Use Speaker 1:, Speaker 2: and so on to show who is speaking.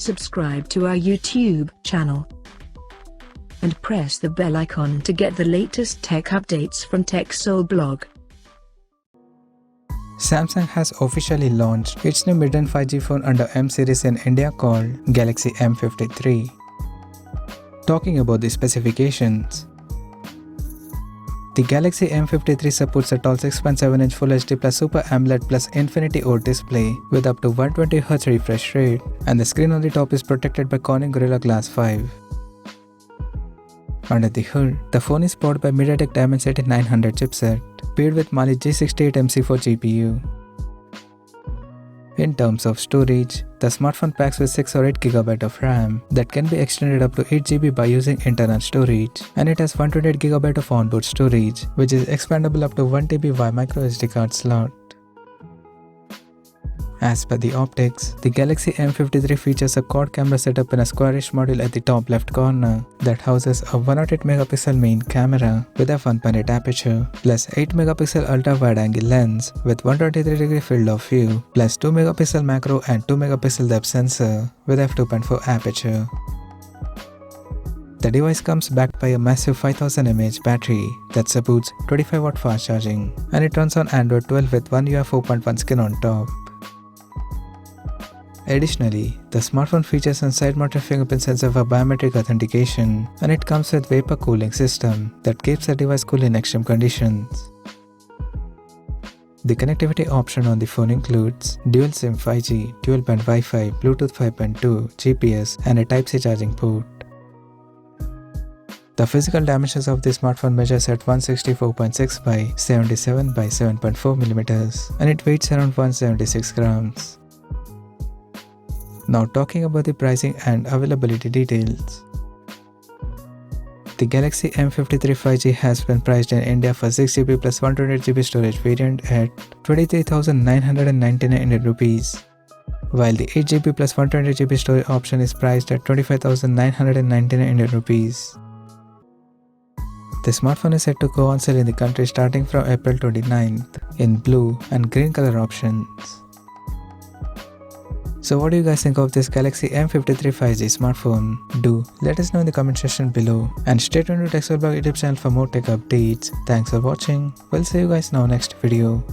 Speaker 1: subscribe to our YouTube channel and press the bell icon to get the latest tech updates from TechSole Blog.
Speaker 2: Samsung has officially launched its new mid-range 5G phone under M series in India called Galaxy M53. Talking about the specifications, the Galaxy M53 supports a tall 6.7-inch Full HD plus Super AMOLED plus Infinity OLED display with up to 120Hz refresh rate, and the screen on the top is protected by Corning Gorilla Glass 5. Under the hood, the phone is powered by MediaTek Dimensity 900 chipset, paired with Mali G68 MC4 GPU. In terms of storage, the smartphone packs with 6 or 8GB of RAM that can be extended up to 8GB by using internal storage, and it has 128GB of onboard storage, which is expandable up to 1TB via microSD card slot. As per the optics, the Galaxy M53 features a quad camera setup in a squarish module at the top left corner that houses a 108MP main camera with a 1.8 aperture, plus 8MP ultra-wide-angle lens with 123° field of view, plus 2MP macro and 2MP depth sensor with f2.4 aperture. The device comes backed by a massive 5000 mAh battery that supports 25W fast charging, and it runs on Android 12 with One UI 4.1 skin on top. Additionally, the smartphone features a side-mounted fingerprint sensor for biometric authentication, and it comes with vapor cooling system that keeps the device cool in extreme conditions. The connectivity option on the phone includes dual SIM 5G, dual band Wi-Fi, Bluetooth 5.2, GPS, and a Type-C charging port. The physical dimensions of the smartphone measures at 164.6 by 77 by 7.4mm, and it weighs around 176 grams. Now talking about the pricing and availability details. The Galaxy M53 5G has been priced in India for 6GB plus 128GB storage variant at 23,999 Indian rupees, while the 8GB plus 128GB storage option is priced at 25,999 Indian rupees. The smartphone is set to go on sale in the country starting from April 29th in blue and green color options. So what do you guys think of this Galaxy M53 5G smartphone? Do let us know in the comment section below, and stay tuned to TechSole Blog YouTube channel for more tech updates. Thanks for watching. We'll see you guys now next video.